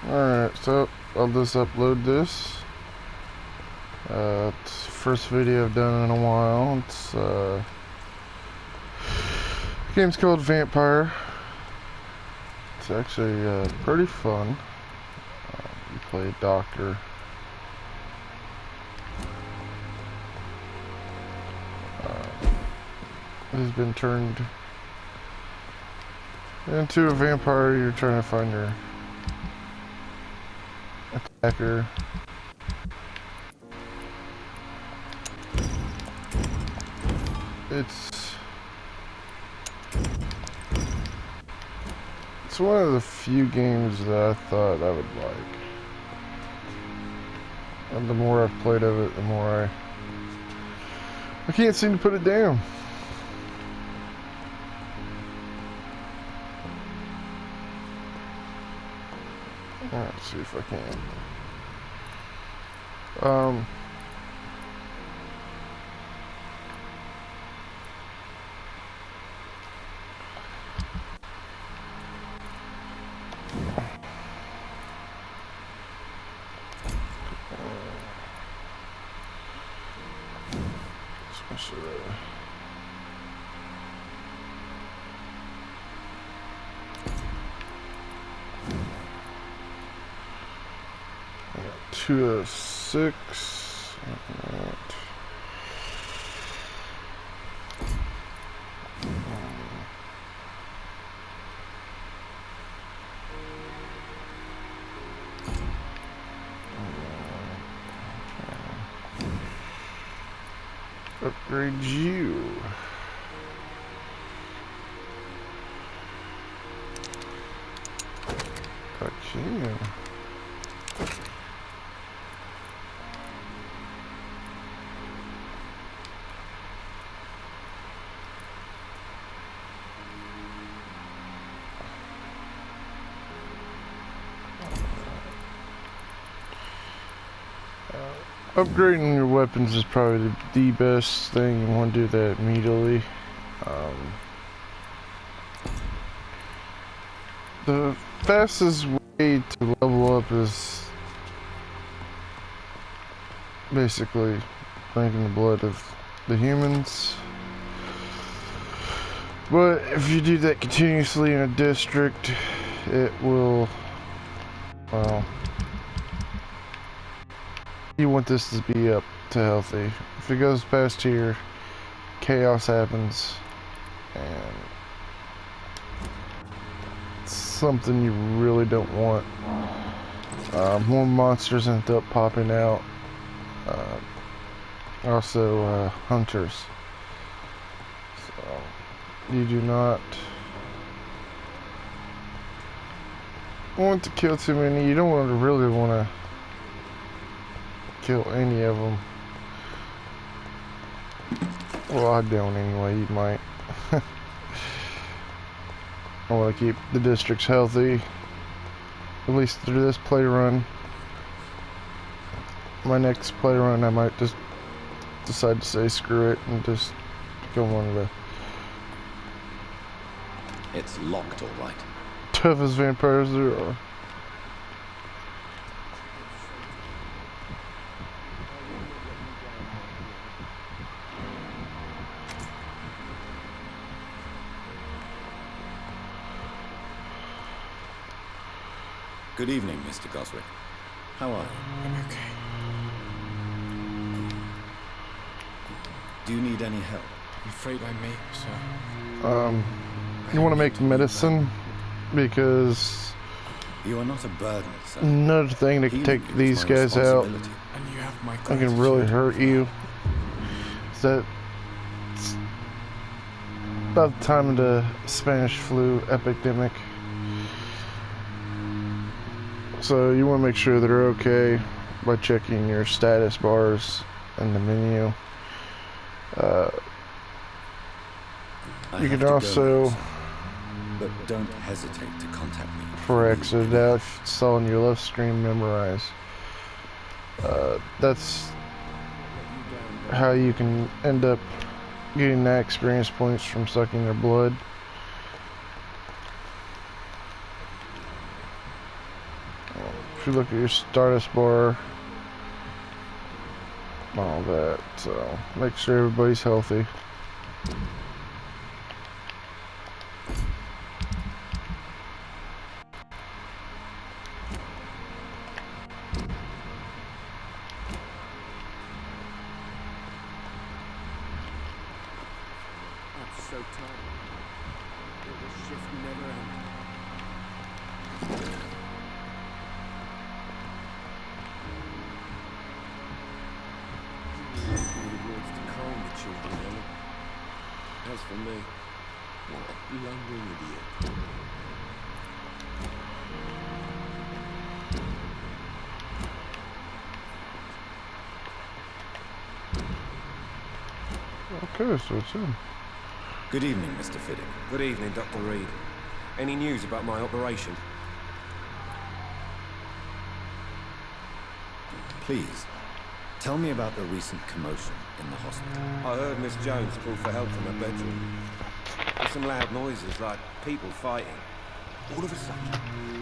Alright, so I'll just upload this. It's the first video I've done in a while. It's the game's called Vampyr. It's actually pretty fun. You play a doctor. Has been turned into a vampire. You're trying to find your attacker. It's one of the few games that I thought I would like. And the more I've played of it, the more I can't seem to put it down. Let's see if I can. I got 206. Upgrade you. Got you. Upgrading your weapons is probably the best thing. You want to do that immediately. The fastest way to level up is basically drinking the blood of the humans. But if you do that continuously in a district, it will, well, you want this to be up to healthy. If it goes past here, chaos happens, and it's something you really don't want. More monsters end up popping out. Also, hunters. So, you do not want to kill too many. You don't really want to kill any of them. Well, I don't anyway. You might. I want to keep the districts healthy, at least through this play run. My next play run, I might just decide to say screw it and just become one of the It's locked, all right. toughest vampires there are. Good evening, Mr. Goswick. How are you? I'm okay. Do you need any help? I'm afraid I may, sir. You want to make medicine because You are not a burden, sir. another thing that can take Healing these is my guys out responsibility. And you have my and gratitude. can really hurt you is that it's about the time of the Spanish flu epidemic. So you want to make sure they're okay by checking your status bars in the menu. I You have can to also, go now, sir. But don't hesitate to contact me. for exit out, if it's on your left screen, memorize. That's how you can end up getting that experience points from sucking their blood. if you look at your status bar, all that. So make sure everybody's healthy. I'm so tired. This shift never ends. Words to calm the children, Ellen. As for me, what a blundering idiot. Okay, so it's in. Good evening, Mr. Fiddick. Good evening, Dr. Reed. Any news about my operation? Please, tell me about the recent commotion in the hospital. I heard Miss Jones call for help from her bedroom. There's some loud noises, like people fighting. All of a sudden,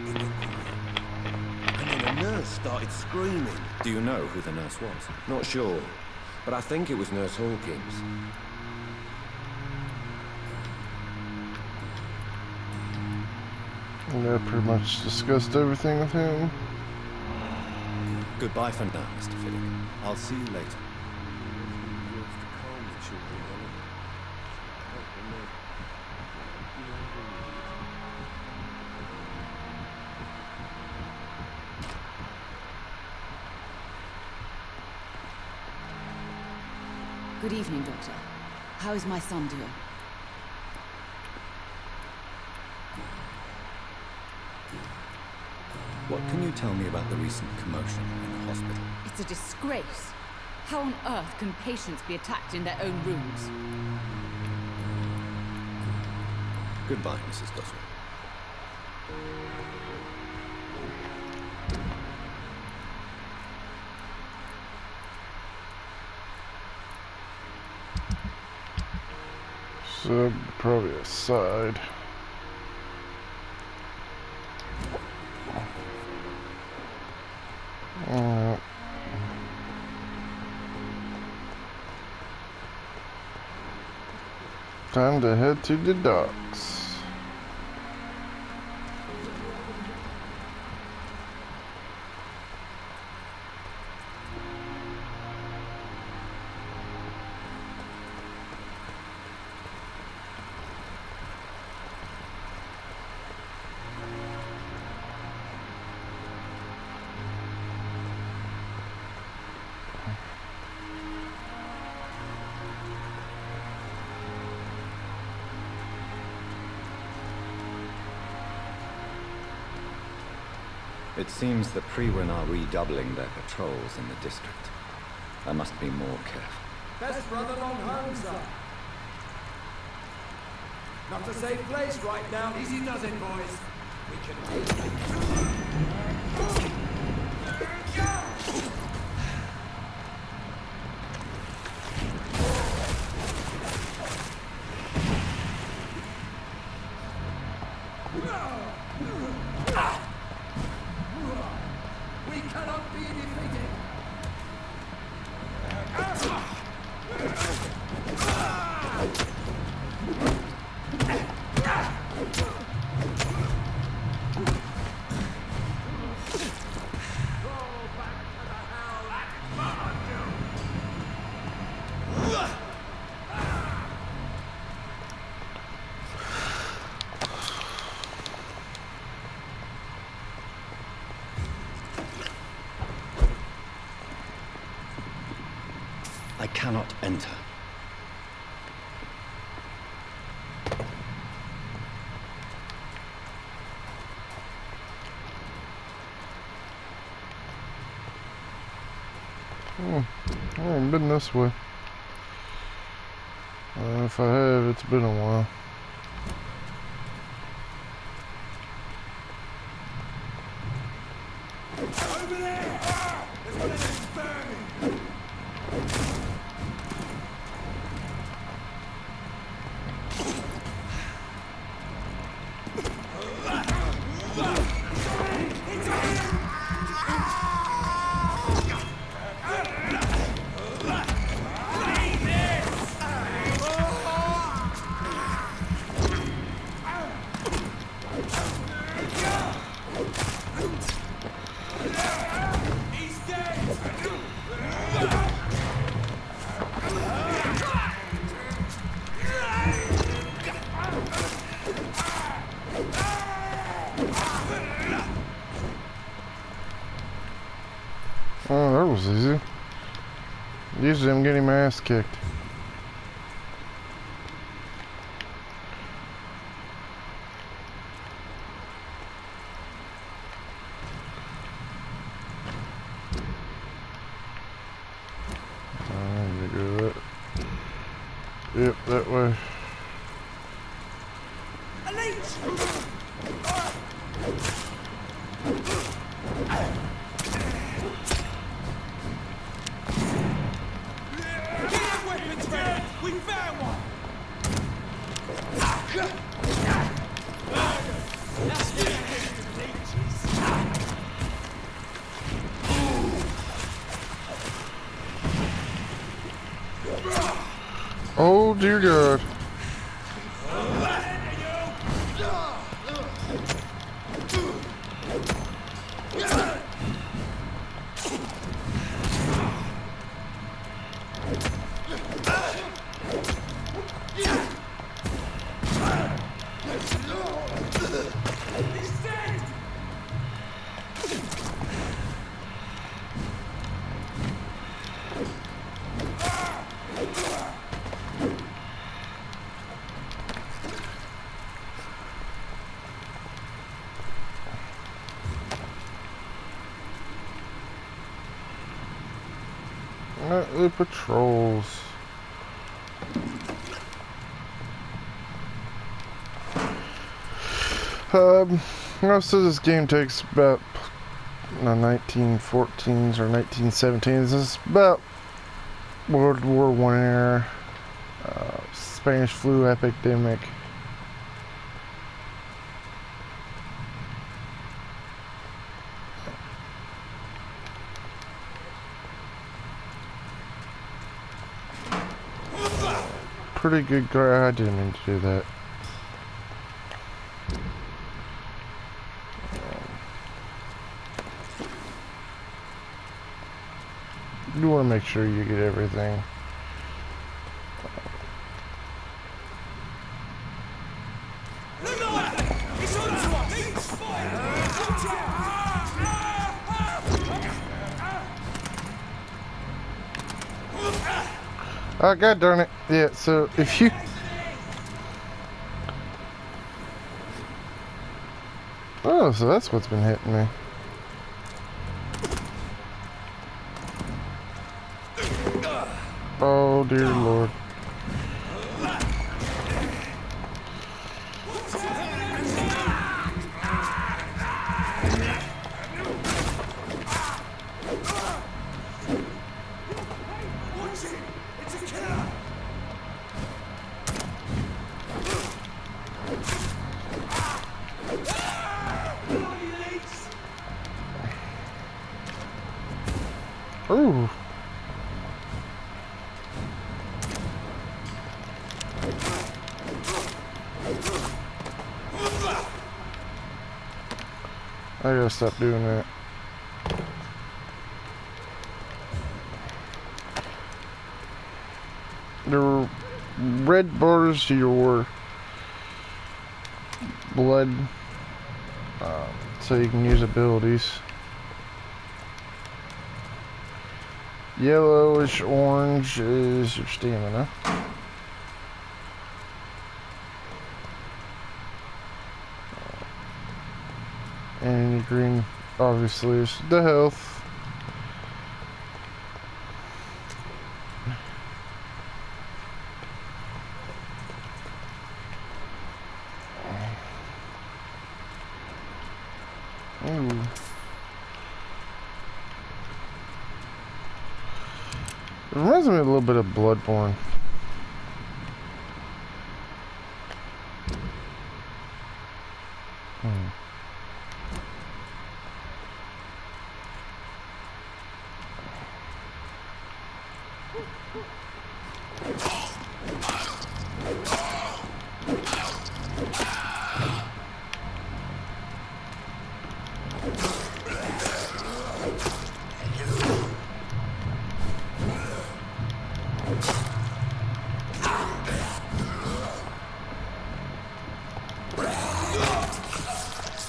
it went quiet. And then a nurse started screaming. Do you know who the nurse was? Not sure, but I think it was Nurse Hawkins. And I pretty much discussed everything with him. Goodbye for now, Mr. Fiddick. I'll see you later. Words to calm the children, Ellen. As for me, what a blundering idiot. Good evening, Doctor. How is my son doing? What can you tell me about the recent commotion in the hospital? It's a disgrace. How on earth can patients be attacked in their own rooms? Goodbye, Mrs. Goswell. So probably a side. Time to head to the docks. It seems the Freewen are redoubling their patrols in the district. I must be more careful. Best run along home, sir. Not a safe place right now. Easy does it, boys. We can take it. We cannot be defeated. I cannot enter. I haven't been this way. If I have, it's been a while. Over there! There's one of them burning! Oh, that was easy. Usually I'm getting my ass kicked. I need to go that. Yep, that way. We found one! Oh dear God. The patrols. Most of this game takes about 1914s or 1917s. This is about World War I era, Spanish flu epidemic. Pretty good guy. I didn't mean to do that. You want to make sure you get everything. Oh, God darn it. Yeah, so if you... Oh, so that's what's been hitting me. Oh, dear Lord. Ooh. I gotta stop doing that. The red bars to your blood, so you can use abilities. Yellowish orange is your stamina. And green, obviously, is the health. Ooh. It reminds me a little bit of Bloodborne.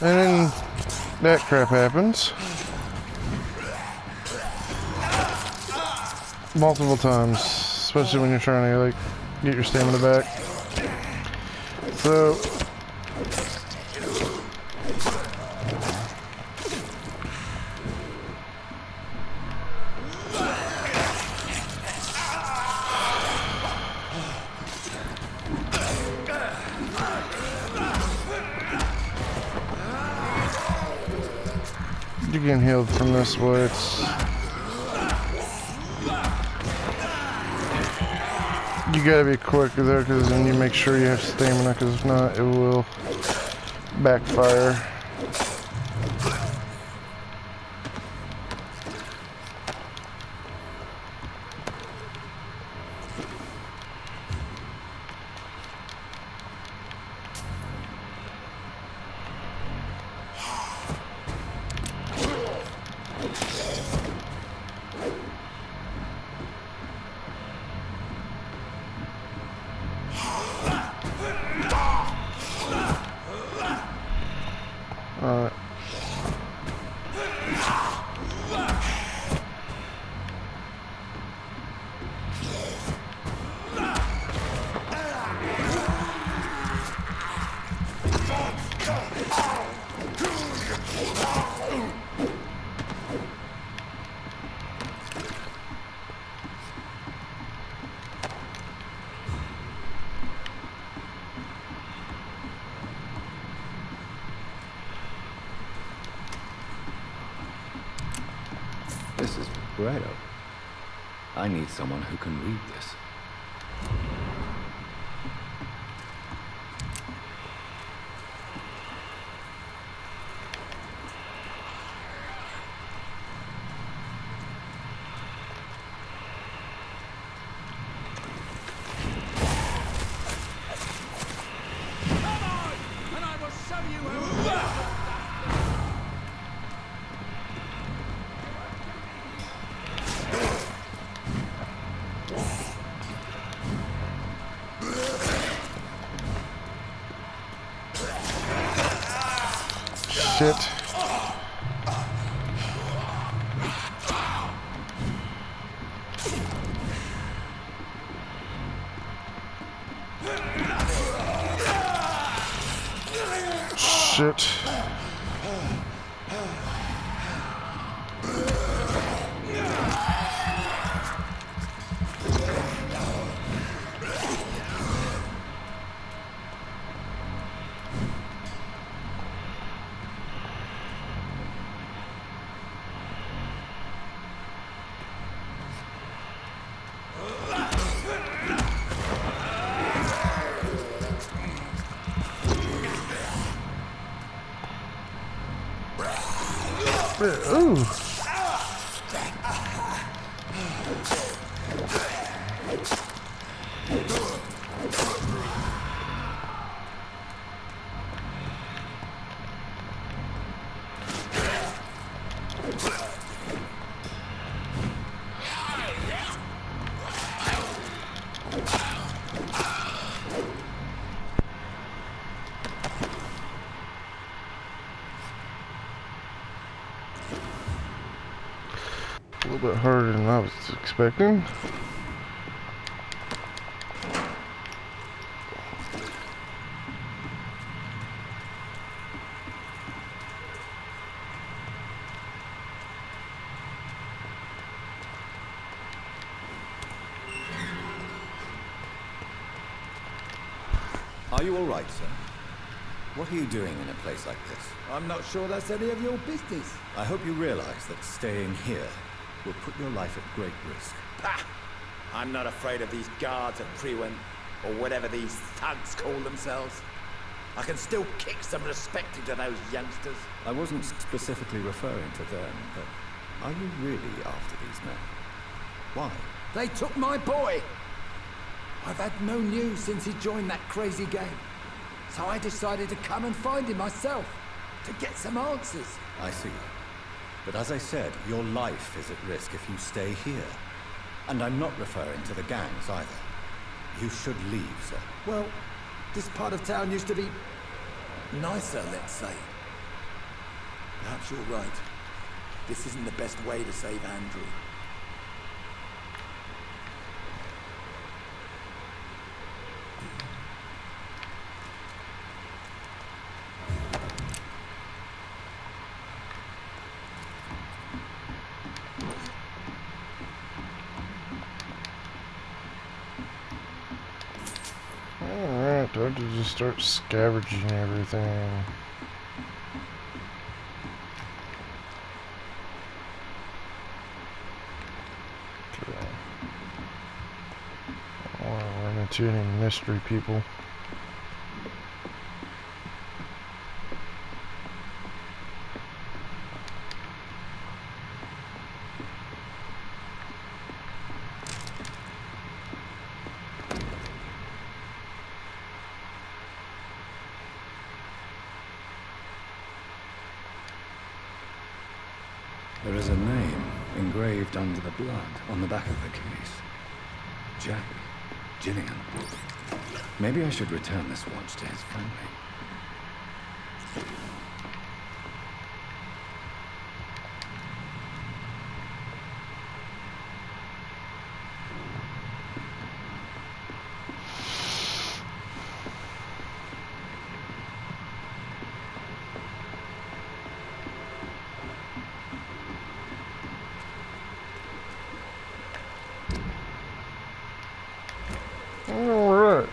And then that crap happens. multiple times, especially when you're trying to like get your stamina back. So you're getting healed from this, but it's you gotta be quick there, because then you make sure you have stamina, because if not, it will backfire. Alright. This is Braille. I need someone who can read this. And I will show you who. Shit. Shit. Ooh. A little bit harder than I was expecting. Are you all right, sir? What are you doing in a place like this? I'm not sure that's any of your business. I hope you realize that staying here will put your life at great risk. Pah! I'm not afraid of these guards at Priwen, or whatever these thugs call themselves. I can still kick some respect into those youngsters. I wasn't specifically referring to them, but are you really after these men? Why? They took my boy! I've had no news since he joined that crazy gang. So I decided to come and find him myself, to get some answers. I see. But as I said, your life is at risk if you stay here. And I'm not referring to the gangs either. You should leave, sir. Well, this part of town used to be nicer, let's say. Perhaps you're right. This isn't the best way to save Andrew. hard to just start scavenging everything. Okay. I don't want to run into any mystery people. There is a name engraved under the blood on the back of the case. Jack Gillian. Maybe I should return this watch to his family. Alright.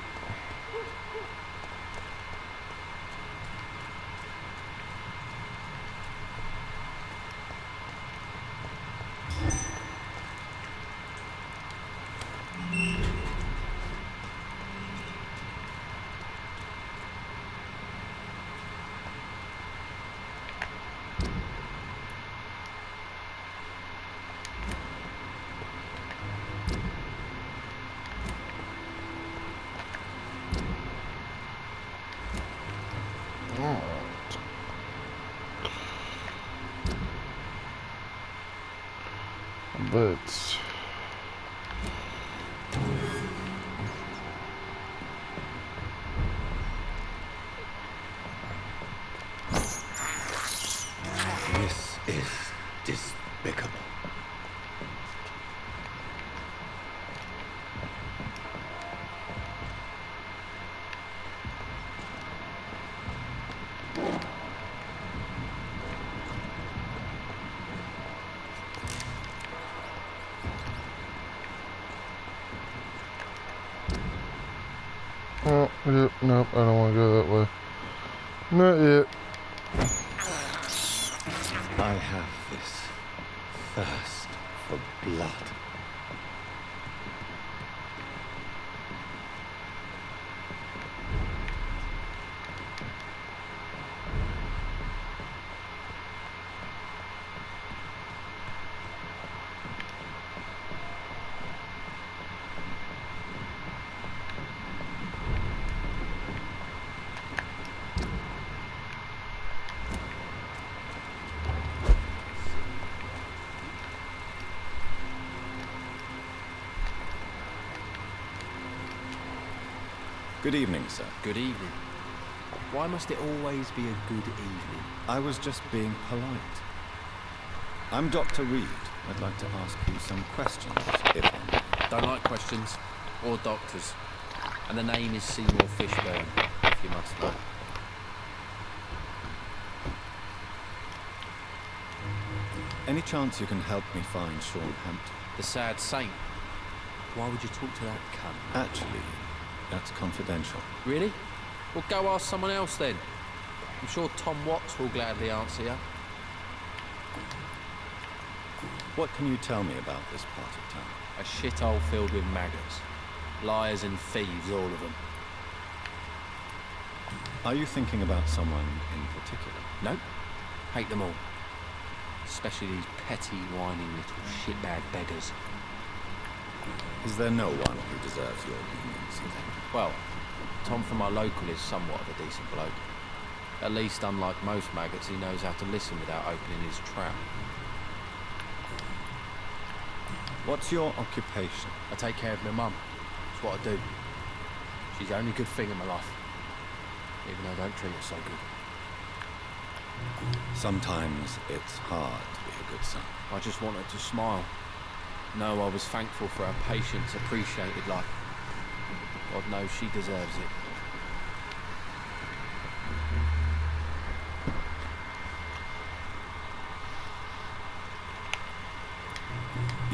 But This is despicable. oh, yep, nope, I don't want to go that way. Not yet. I have this thirst for blood. Good evening, sir. Good evening. Why must it always be a good evening? I was just being polite. I'm Dr. Reed. I'd like to ask you some questions, if I may. Don't like questions or doctors. And the name is Seymour Fishburne, if you must know. Any chance you can help me find Sean Hampton? The sad saint. Why would you talk to that cunt? Actually, that's confidential. Really? Well, go ask someone else then. I'm sure Tom Watts will gladly answer you. What can you tell me about this part of town? A shithole filled with maggots. Liars and thieves, all of them. Are you thinking about someone in particular? Nope. Hate them all. Especially these petty, whining little shitbag beggars. Is there no one who deserves your leniency then? Well, Tom from our local is somewhat of a decent bloke. At least, unlike most maggots, he knows how to listen without opening his trap. What's your occupation? I take care of my mum. It's what I do. She's the only good thing in my life. Even though I don't treat her so good. Sometimes it's hard to be a good son. I just want her to smile. Know I was thankful for her patience, appreciated like... God knows she deserves it.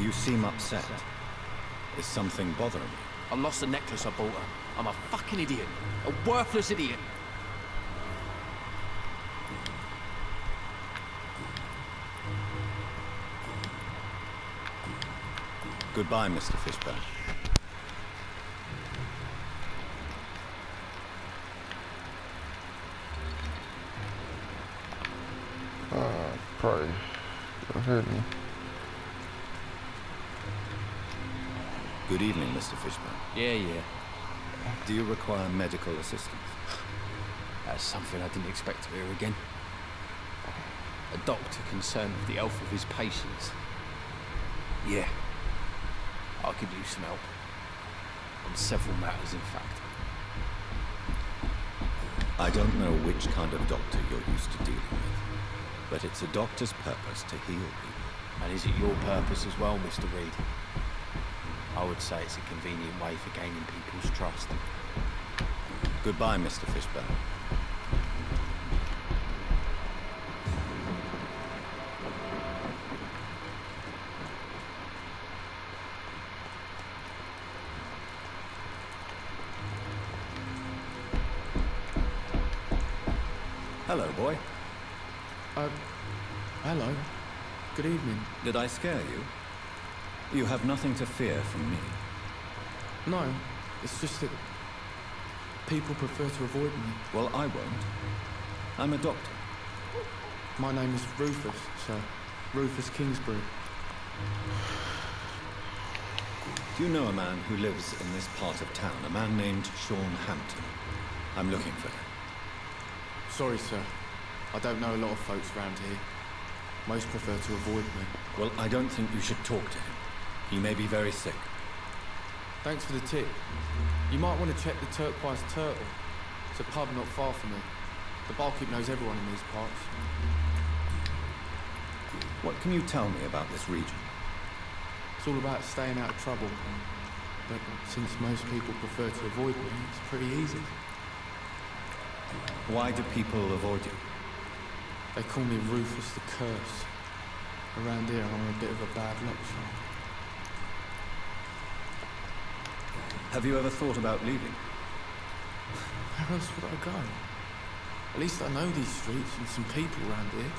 You seem upset. Is something bothering you? I lost the necklace I bought her. I'm a fucking idiot. A worthless idiot. Goodbye, Mr. Fishburne. Probably go ahead and... Good evening, Mr. Fishburne. Yeah. Do you require medical assistance? That's something I didn't expect to hear again. A doctor concerned with the health of his patients. Yeah. I could use some help. On several matters, in fact. I don't know which kind of doctor you're used to dealing with, but it's a doctor's purpose to heal people. And is it your purpose as well, Mr. Reed? I would say it's a convenient way for gaining people's trust. Goodbye, Mr. Fishburne. Hello, boy. Hello. Good evening. Did I scare you? You have nothing to fear from me. No, it's just that people prefer to avoid me. Well, I won't. I'm a doctor. My name is Rufus, sir. Rufus Kingsbury. Do you know a man who lives in this part of town? A man named Sean Hampton. I'm looking for him. Sorry, sir. I don't know a lot of folks around here. Most prefer to avoid me. Well, I don't think you should talk to him. He may be very sick. Thanks for the tip. You might want to check the Turquoise Turtle. It's a pub not far from me. The barkeep knows everyone in these parts. What can you tell me about this region? It's all about staying out of trouble. But since most people prefer to avoid me, it's pretty easy. Why do people avoid you? They call me Rufus the Curse. Around here, I'm a bit of a bad luck charm. Have you ever thought about leaving? Where else would I go? At least I know these streets and some people around here.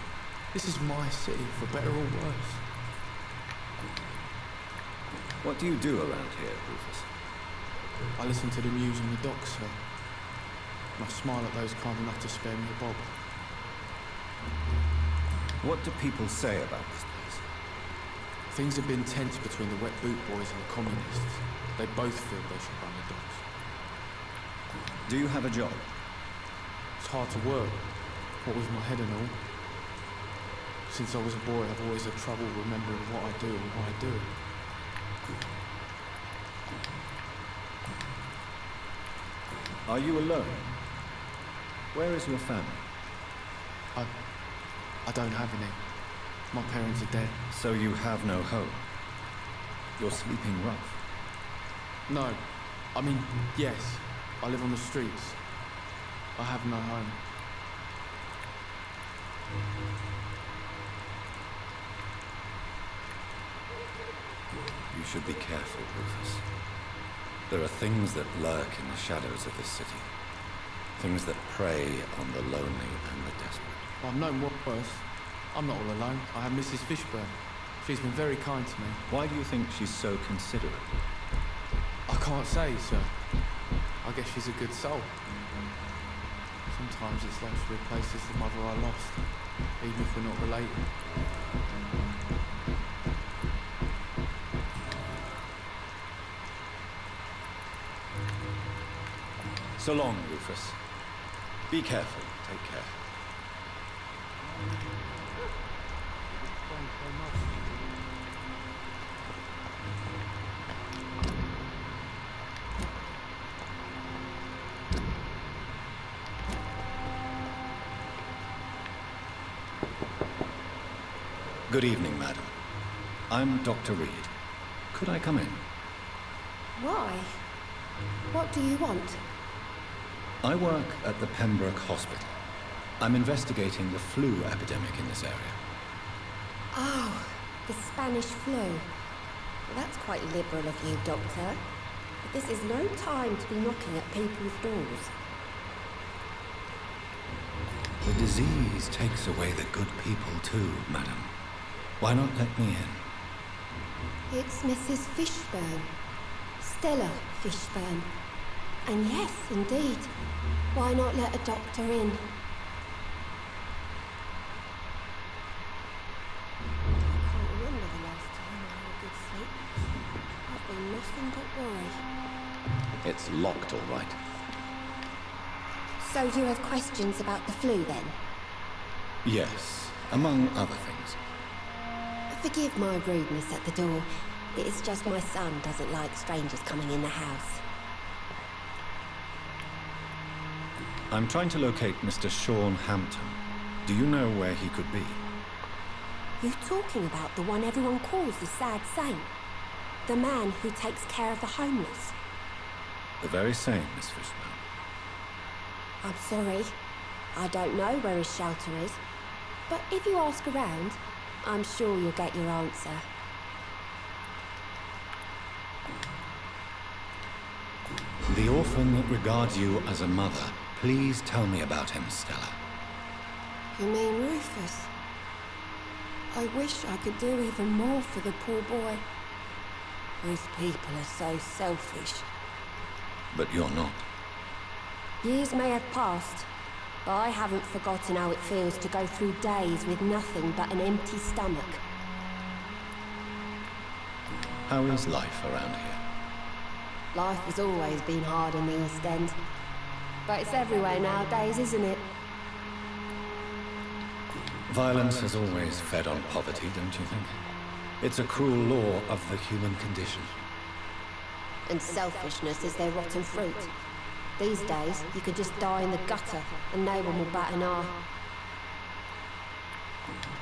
This is my city, for better or worse. What do you do around here, Rufus? I listen to the news on the docks, sir. And I smile at those kind enough to spare me a bob. What do people say about this place? Things have been tense between the wet boot boys and the communists. They both feel they should run the docks. Do you have a job? It's hard to work, what with my head and all. Since I was a boy, I've always had trouble remembering what I do and why I do it. Are you alone? Where is your family? I don't have any. My parents are dead. So you have no home. You're sleeping rough. No. I mean, yes. I live on the streets. I have no home. You should be careful, Rufus. There are things that lurk in the shadows of this city. Things that prey on the lonely and the desperate. I've known worse. I'm not all alone. I have Mrs. Fishburne. She's been very kind to me. Why do you think she's so considerate? I can't say, sir. I guess she's a good soul. Sometimes it's like she replaces the mother I lost, even if we're not related. So long, Rufus. Be careful. Take care. Good evening, madam. I'm Dr. Reed. Could I come in? Why? What do you want? I work at the Pembroke Hospital. I'm investigating the flu epidemic in this area. Oh, the Spanish flu. Well, that's quite liberal of you, Doctor. But this is no time to be knocking at people's doors. The disease takes away the good people too, madam. Why not let me in? It's Mrs. Fishburne. Stella Fishburne. And yes, indeed. Why not let a doctor in? I can't remember the last time I had a good sleep. I've been nothing but worry. It's locked, all right. So do you have questions about the flu then? Yes, among other things. Forgive my rudeness at the door. It is just my son doesn't like strangers coming in the house. I'm trying to locate Mr. Sean Hampton. Do you know where he could be? You talking about the one everyone calls the sad saint? The man who takes care of the homeless? The very same, Miss Fishburne. I'm sorry. I don't know where his shelter is. But if you ask around, I'm sure you'll get your answer. The orphan that regards you as a mother. Please tell me about him, Stella. You mean Rufus? I wish I could do even more for the poor boy. Those people are so selfish. But you're not. Years may have passed, but I haven't forgotten how it feels to go through days with nothing but an empty stomach. How is life around here? Life has always been hard in the East End. But it's everywhere nowadays, isn't it? Violence has always fed on poverty, don't you think? It's a cruel law of the human condition. And selfishness is their rotten fruit. These days, you could just die in the gutter and no one will bat an eye.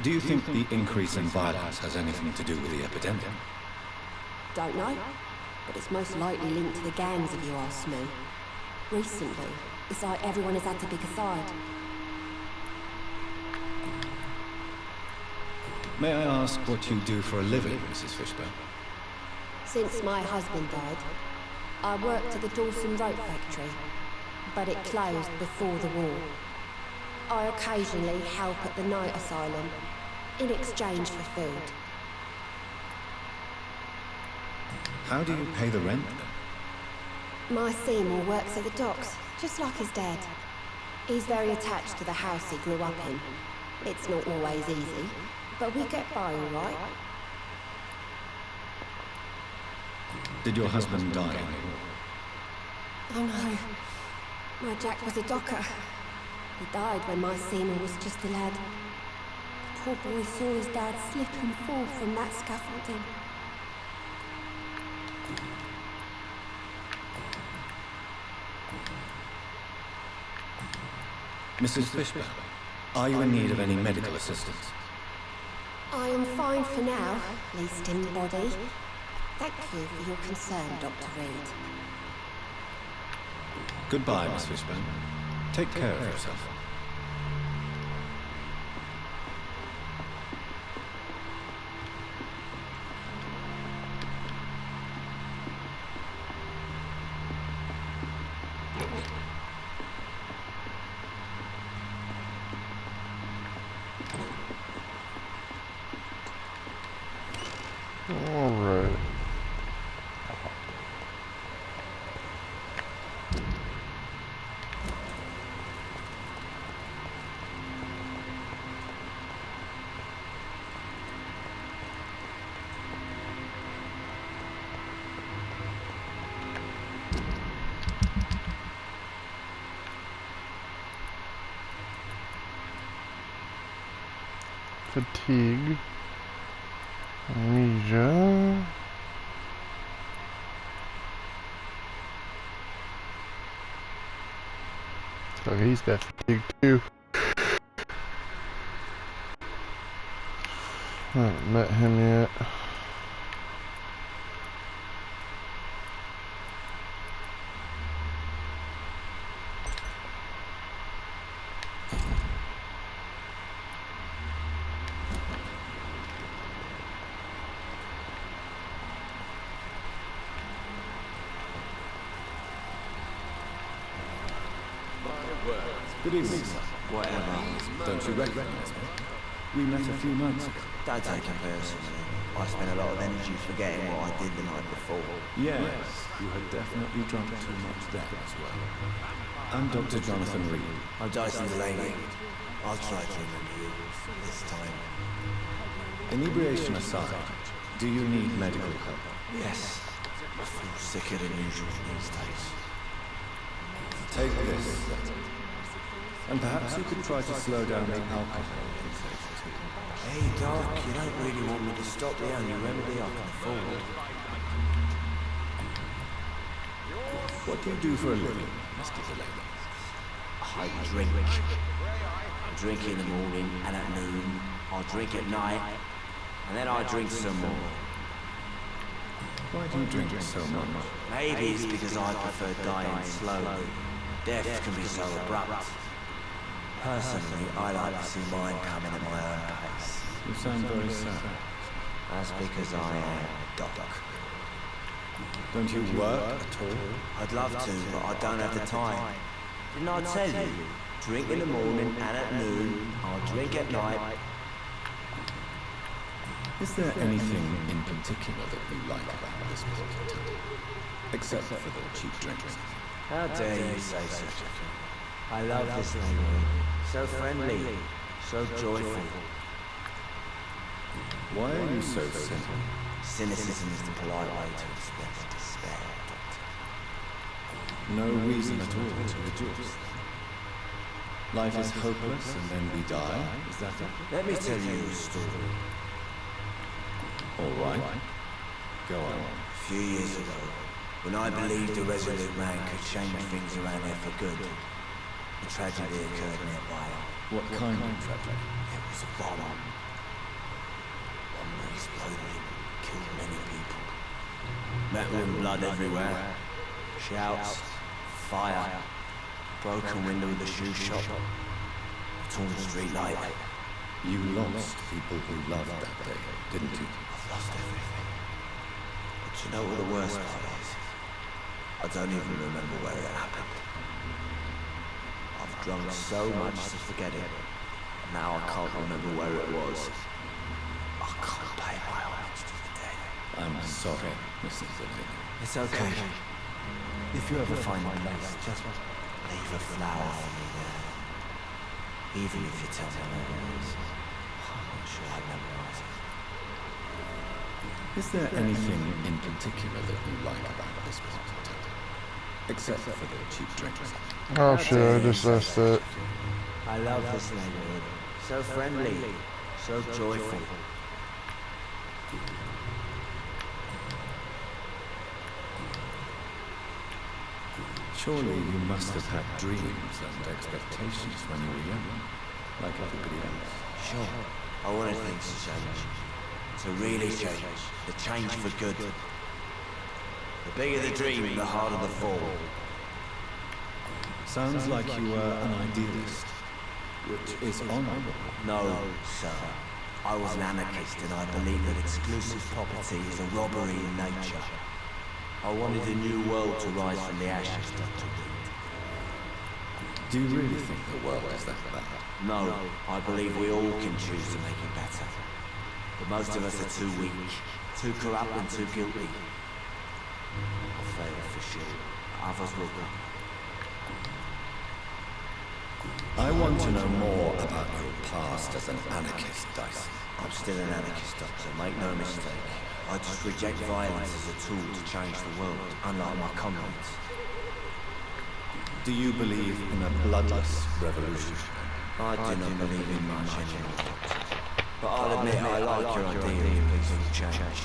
Do you think the increase in violence has anything to do with the epidemic? Don't know, but it's most likely linked to the gangs if you ask me. Recently, it's like everyone has had to pick a side. May I ask what you do for a living, Mrs. Fishburne? Since my husband died, I worked at the Dawson Rope factory, but it closed before the war. I occasionally help at the night asylum, in exchange for food. How do you pay the rent, then? My Seymour works at the docks, just like his dad. He's very attached to the house he grew up in. It's not always easy, but we get by all right. Did your husband die in the war? Oh no, my Jack was a docker. He died when my Seymour was just a lad. The poor boy saw his dad slip and fall from that scaffolding. Mrs. Fishburne, are you in need of any medical assistance? I am fine for now, at least in body. Thank you for your concern, Dr. Reed. Goodbye, Miss Fishburne. Take care of yourself. All right. Fatigue, amnesia. So he's got fatigue too. I haven't met him yet. Good evening, sir. Whatever. Don't you recognize me? We met a few nights ago. Don't take it personally. I spent a lot of energy forgetting what I did the night before. Yes, you had definitely drunk too much then as well. I'm Dr. Jonathan Reed. I'm Dyson Delaney. I'll try to remember you this time. Inebriation aside, do you need medical help? Yes. I feel sicker than usual these days. Take this, and perhaps you could try to slow down the alcohol intake too. Hey, Doc, you don't really want me to stop the only remedy I can afford. What do you do for a living, Mr. Delaney? I drink. I drink in the morning and at noon. I drink at night, and then I drink some more. Why do you drink so much? Maybe it's because I prefer dying slowly. Death can be so abrupt. Personally, I like to see mine coming at my own pace. You sound very sad. That's because I am a doc. Don't you work at all? I'd love to, but I don't have the time. Didn't I tell you? Drink in the morning and at noon. I'll drink at night. Is there anything in particular that you like about this place of town? Except for the cheap drinks. How dare you say such a thing? I love this neighborhood. So friendly, so joyful. Why are you so cynical? Cynicism is the polite way to express despair, Doctor. No reason at all to rejoice. Life is hopeless and then we die, is that it? Let me tell you a story. All right. Go on. A few years ago, when I believed a resolute man could change things around here for good, a tragedy occurred nearby. What kind of tragedy? It was a bomb. One that exploded and killed many people. Metal and blood everywhere. Shouts, fire, broken window of the shoe shop, a torn street light. You lost people who loved that day, didn't you? I've lost everything. But you know what the worst part is? I don't even remember where it happened. I've drunk so much to forget it. Now I can't remember where it was. I can't pay my homage to the dead. I'm sorry, Mrs. Delaney. It's okay. If you ever find a place, just leave a flower for me there. Even if you tell me where it is. I'm not sure I'd memorize it. Is there anything in particular that you like about this part of town? Except for the cheap drinks. Oh shit, I just asked that. I love this neighborhood. So friendly, so joyful. Surely you must have had dreams and expectations when you were young, like everybody else. Sure, I wanted things to change. To really change. To change for good. The bigger the dream, the harder the fall. Sounds like you were an idealist, which is honorable. No, sir. I was an anarchist and I believe that exclusive property is a robbery in nature. I wanted a new world to rise from the ashes, Dr. Reed. Do you really think the world is that bad? No, I believe we all can choose to make it better. But most of us are too weak, too corrupt and too guilty. I failed for sure. Others will come. I want to know more about your past as an anarchist, Dyson. I'm still an anarchist, Doctor, make no mistake. I just reject violence as a tool to change the world, unlike my comrades. Do you believe in a bloodless revolution? I do not believe in much anymore, Doctor. But I'll admit I like your idea of peaceful change.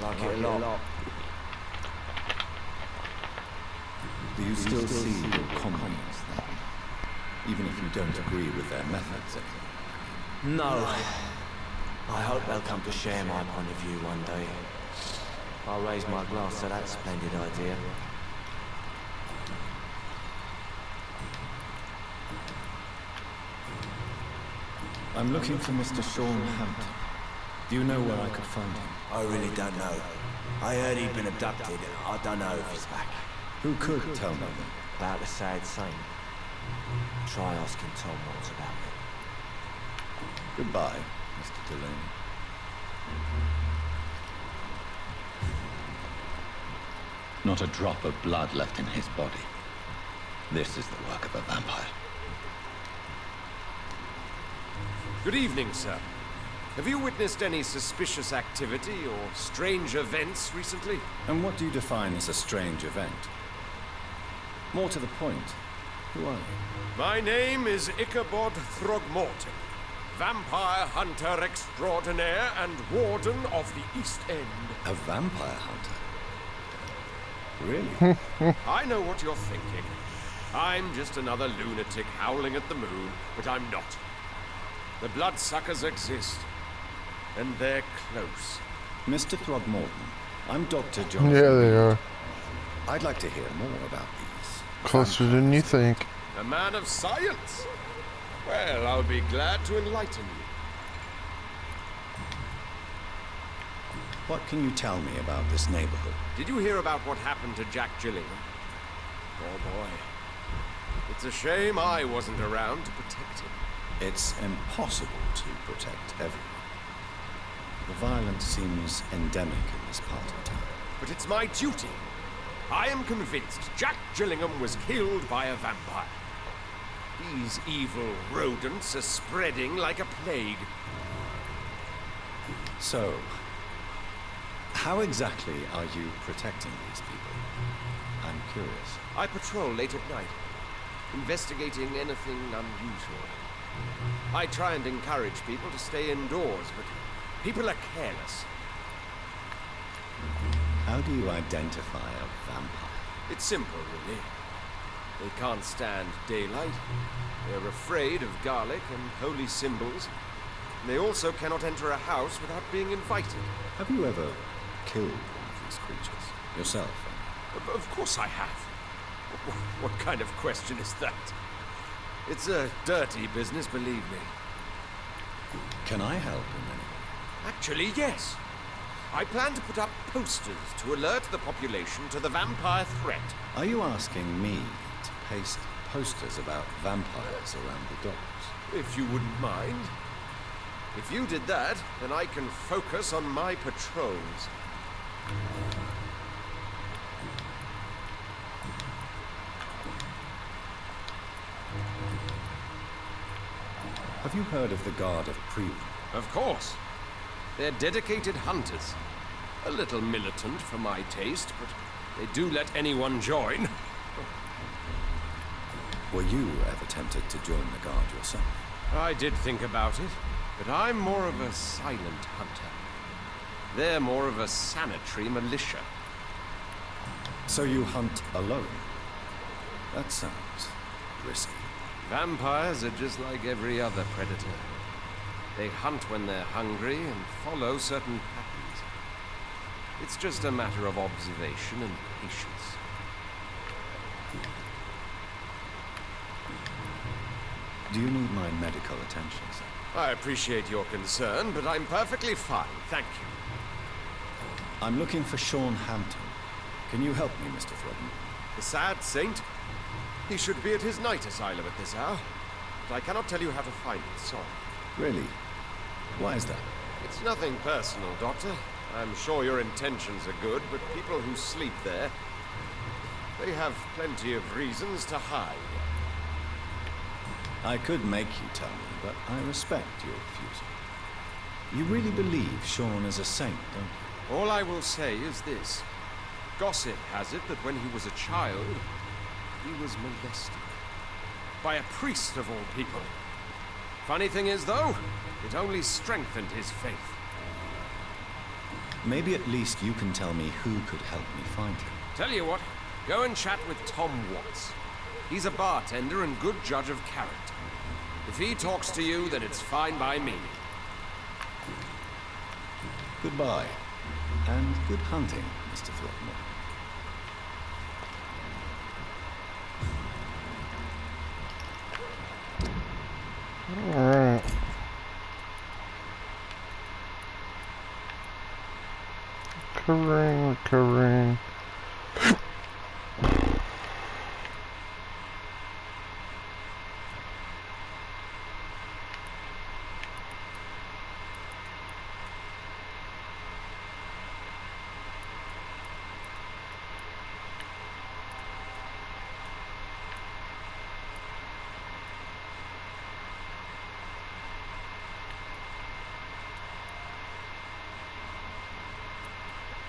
I like it a lot. Do you still see your comrades then? Even if you don't agree with their methods anymore? No. I hope they'll come to share my point of view one day. I'll raise my glass to that splendid idea. I'm looking for Mr. Sean Hampton. Do you know where I could find him? I really don't know. I heard he'd been abducted. I don't know if he's back. Who could tell me that? About the sad same. Try asking Tom what's about it. Goodbye, Mr. Delaney. Not a drop of blood left in his body. This is the work of a vampire. Good evening, sir. Have you witnessed any suspicious activity or strange events recently? And what do you define as a strange event? More to the point, who are you? My name is Ichabod Throgmorton, vampire hunter extraordinaire and warden of the East End. A vampire hunter? Really? I know what you're thinking. I'm just another lunatic howling at the moon, but I'm not. The bloodsuckers exist, and they're close. Mr. Throgmorton, I'm Dr. Jonathan. Yeah, they are. I'd like to hear more about these. Closer than you think. A man of science? Well, I'll be glad to enlighten you. What can you tell me about this neighborhood? Did you hear about what happened to Jack Gillingham? Oh boy. It's a shame I wasn't around to protect him. It's impossible to protect everyone. The violence seems endemic in this part of town. But it's my duty. I am convinced Jack Gillingham was killed by a vampire. These evil rodents are spreading like a plague. So, how exactly are you protecting these people? I'm curious. I patrol late at night, investigating anything unusual. I try and encourage people to stay indoors, but people are careless. How do you identify a vampire? It's simple, really. They can't stand daylight. They're afraid of garlic and holy symbols. They also cannot enter a house without being invited. Have you ever killed one of these creatures? Yourself? Of course I have. What kind of question is that? It's a dirty business, believe me. Can I help in any way? Actually, yes. I plan to put up posters to alert the population to the vampire threat. Are you asking me to paste posters about vampires around the docks? If you wouldn't mind. If you did that, then I can focus on my patrols. Have you heard of the Guard of Prelum? Of course. They're dedicated hunters. A little militant for my taste, but they do let anyone join. Were you ever tempted to join the Guard yourself? I did think about it, but I'm more of a silent hunter. They're more of a sanitary militia. So you hunt alone? That sounds risky. Vampires are just like every other predator. They hunt when they're hungry and follow certain patterns. It's just a matter of observation and patience. Do you need my medical attention, sir? I appreciate your concern, but I'm perfectly fine, thank you. I'm looking for Sean Hampton. Can you help me, Mr. Threadman? The sad saint? He should be at his night asylum at this hour. But I cannot tell you how to find it, sorry. Really? Why is that? It's nothing personal, Doctor. I'm sure your intentions are good, but people who sleep there, they have plenty of reasons to hide. I could make you tell me, but I respect your refusal. You really believe Sean is a saint, don't you? All I will say is this. Gossip has it that when he was a child, he was molested. By a priest of all people. Funny thing is, though, it only strengthened his faith. Maybe at least you can tell me who could help me find him. Tell you what, go and chat with Tom Watts. He's a bartender and good judge of character. If he talks to you, then it's fine by me. Goodbye, and good hunting, Mr. Throckmorton. Alright. Recovering.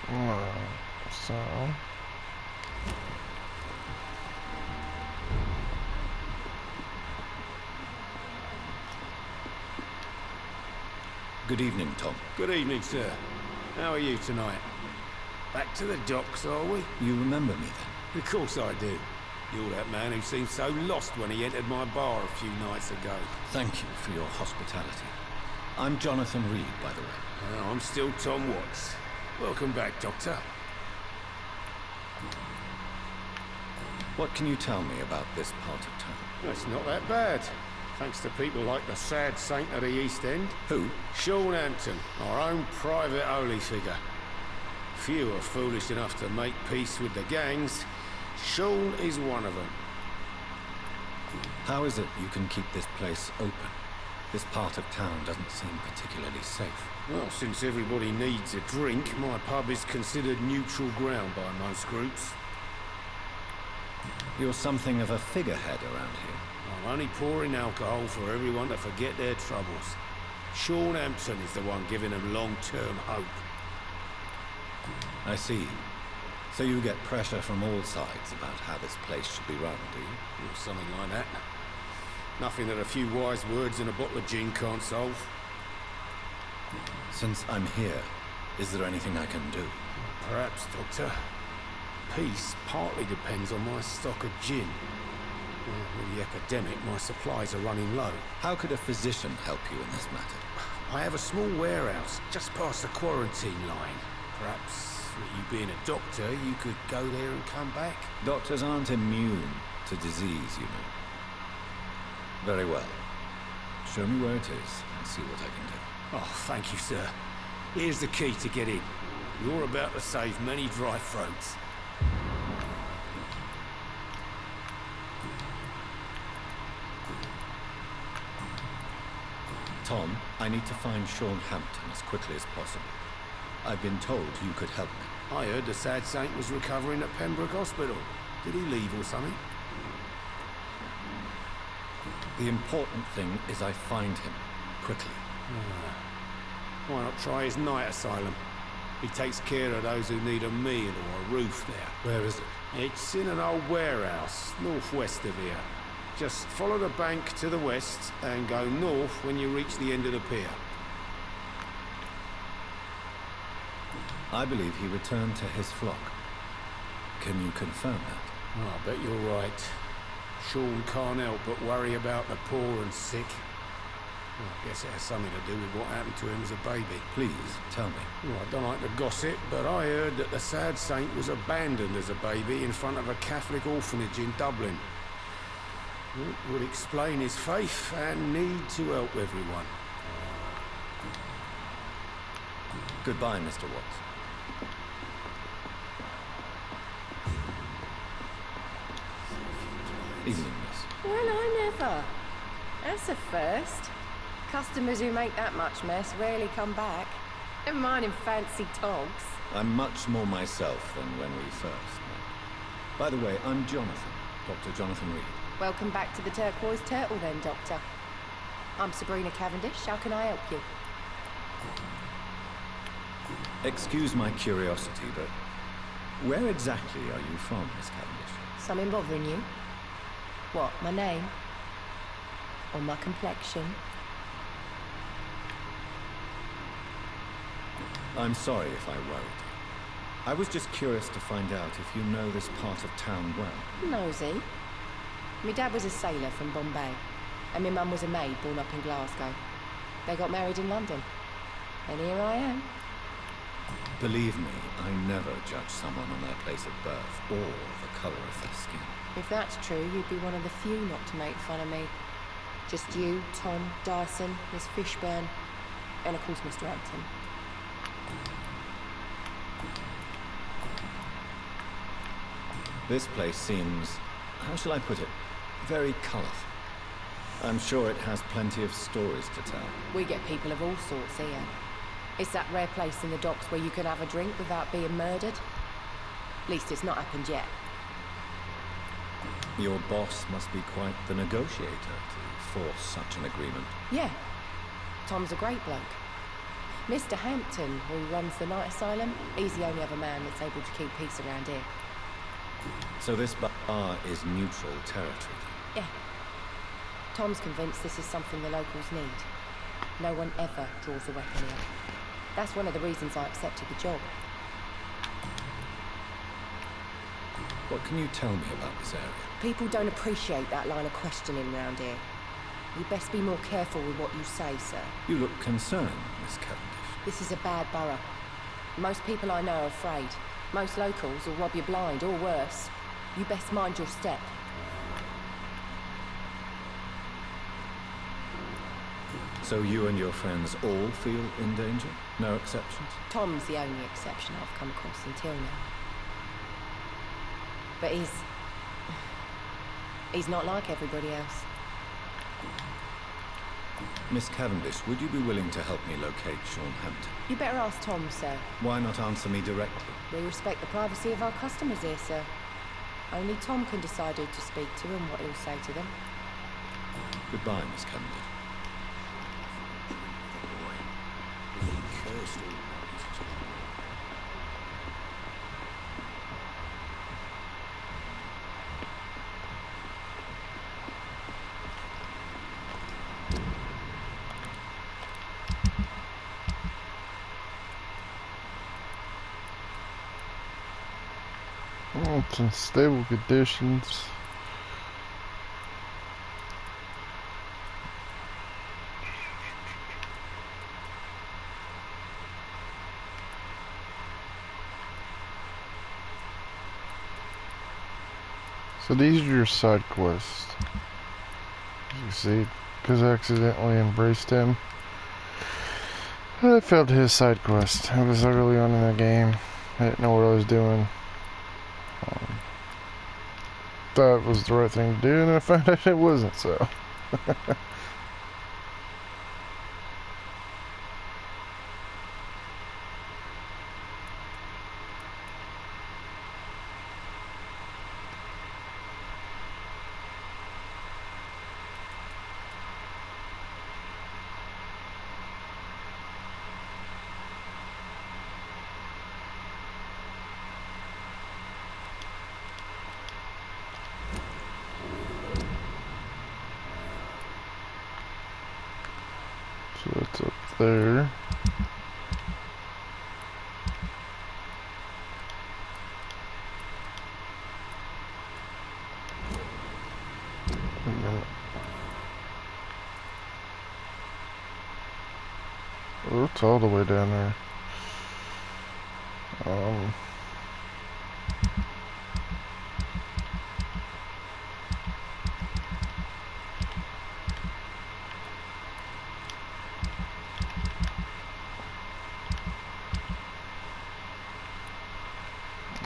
So... Good evening, Tom. Good evening, sir. How are you tonight? Back to the docks, are we? You remember me then? Of course I do. You're that man who seemed so lost when he entered my bar a few nights ago. Thank you for your hospitality. I'm Jonathan Reed, by the way. I'm still Tom Watts. Welcome back, Doctor. What can you tell me about this part of town? It's not that bad. Thanks to people like the sad saint of the East End. Who? Sean Hampton, our own private holy figure. Few are foolish enough to make peace with the gangs. Sean is one of them. How is it you can keep this place open? This part of town doesn't seem particularly safe. Well, since everybody needs a drink, my pub is considered neutral ground by most groups. You're something of a figurehead around here. I'm only pouring alcohol for everyone to forget their troubles. Sean Hampton is the one giving them long-term hope. I see. So you get pressure from all sides about how this place should be run, do you? Or something like that. Nothing that a few wise words and a bottle of gin can't solve. Since I'm here, is there anything I can do? Perhaps, Doctor. Peace partly depends on my stock of gin. With the epidemic, my supplies are running low. How could a physician help you in this matter? I have a small warehouse just past the quarantine line. Perhaps, with you being a doctor, you could go there and come back? Doctors aren't immune to disease, you know. Very well. Show me where it is and see what I can do. Oh, thank you, sir. Here's the key to get in. You're about to save many dry throats. Tom, I need to find Sean Hampton as quickly as possible. I've been told you could help me. I heard the sad saint was recovering at Pembroke Hospital. Did he leave or something? The important thing is I find him, quickly. Why not try his night asylum? He takes care of those who need a meal or a roof there. Where is it? It's in an old warehouse, northwest of here. Just follow the bank to the west and go north when you reach the end of the pier. I believe he returned to his flock. Can you confirm that? Oh, I bet you're right. Sean can't help but worry about the poor and sick. Well, I guess it has something to do with what happened to him as a baby. Please, tell me. Well, I don't like to gossip, but I heard that the sad saint was abandoned as a baby in front of a Catholic orphanage in Dublin. It would explain his faith and need to help everyone. Goodbye, Mr. Watts. Evening, miss. Well, I never. That's a first. Customers who make that much mess rarely come back. Never mind in fancy togs. I'm much more myself than when we first met. By the way, I'm Jonathan, Dr. Jonathan Reed. Welcome back to the Turquoise Turtle then, Doctor. I'm Sabrina Cavendish. How can I help you? Excuse my curiosity, but where exactly are you from, Miss Cavendish? Something bothering you? What, my name? Or my complexion? I'm sorry if I worried you. I was just curious to find out if you know this part of town well. Nosy. My dad was a sailor from Bombay, and my mum was a maid born up in Glasgow. They got married in London, and here I am. Believe me, I never judge someone on their place of birth or the color of their skin. If that's true, you'd be one of the few not to make fun of me. Just you, Tom, Dyson, Miss Fishburne, and of course Mr. Hampton. This place seems, how shall I put it, very colourful. I'm sure it has plenty of stories to tell. We get people of all sorts here. It's that rare place in the docks where you can have a drink without being murdered. At least it's not happened yet. Your boss must be quite the negotiator to force such an agreement. Yeah. Tom's a great bloke. Mr. Hampton, who runs the night asylum, he's the only other man that's able to keep peace around here. So this bar is neutral territory? Yeah. Tom's convinced this is something the locals need. No one ever draws a weapon here. That's one of the reasons I accepted the job. What can you tell me about this area? People don't appreciate that line of questioning round here. You'd best be more careful with what you say, sir. You look concerned, Miss Cavendish. This is a bad borough. Most people I know are afraid. Most locals will rob you blind, or worse. You best mind your step. So you and your friends all feel in danger? No exceptions? Tom's the only exception I've come across until now. But he's not like everybody else. Miss Cavendish, would you be willing to help me locate Sean Hampton? You better ask Tom, sir. Why not answer me directly? We respect the privacy of our customers here, sir. Only Tom can decide who to speak to and what he'll say to them. Goodbye, Miss Cavendish. It's in stable conditions. So these are your side quests. As you see, because I accidentally embraced him, I failed his side quest. It was early on in the game. I didn't know what I was doing. Thought it was the right thing to do, and then I found out it wasn't, so. So it's up there. Oh, it's all the way down there.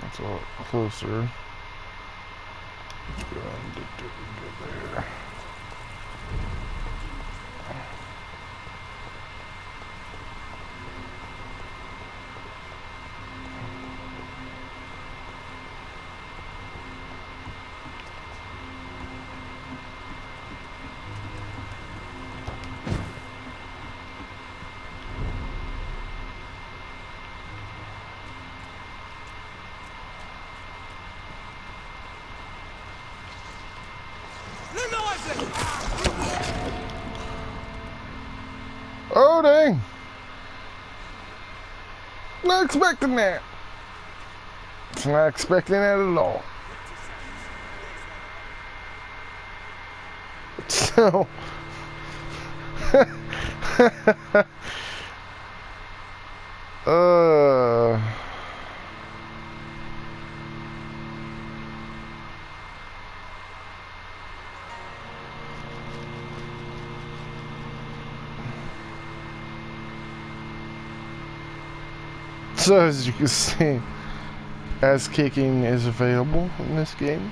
That's a lot closer. Go there. Oh dang! Not expecting that. It's not expecting that at all. So So as you can see, ass kicking is available in this game.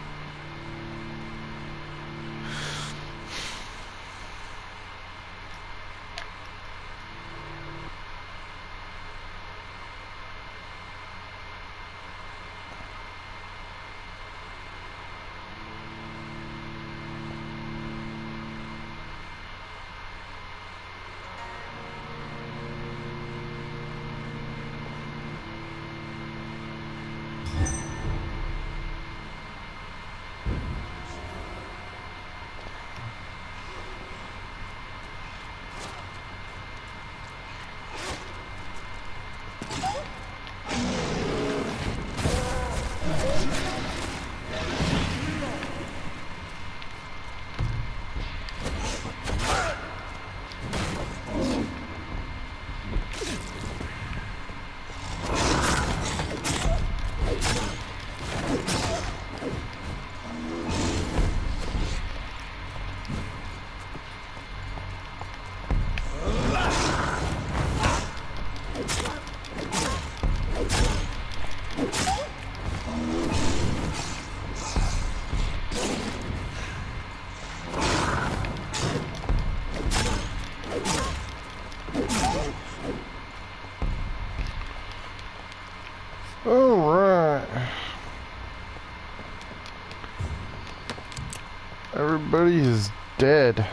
Everybody is dead.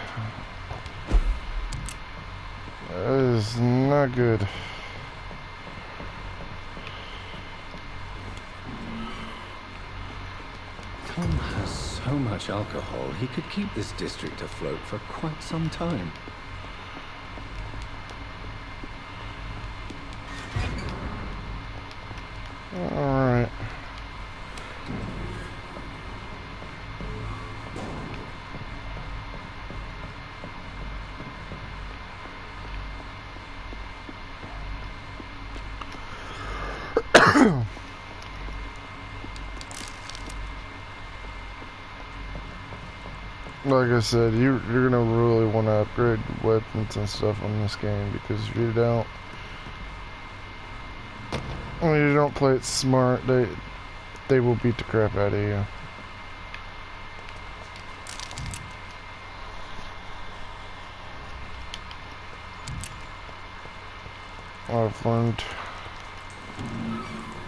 That is not good. Tom has so much alcohol, he could keep this district afloat for quite some time. Alright. Like I said, you're gonna really want to upgrade weapons and stuff on this game, because if you don't, when you don't play it smart, they will beat the crap out of you.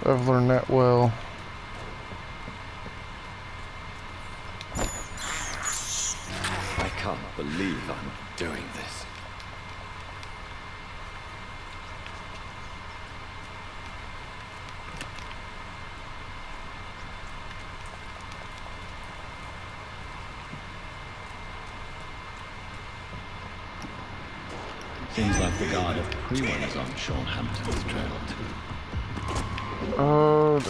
I've learned that well. I can't believe I'm doing this. Seems like the guard of Pre-One is on Sean Hampton's trail too. Oh,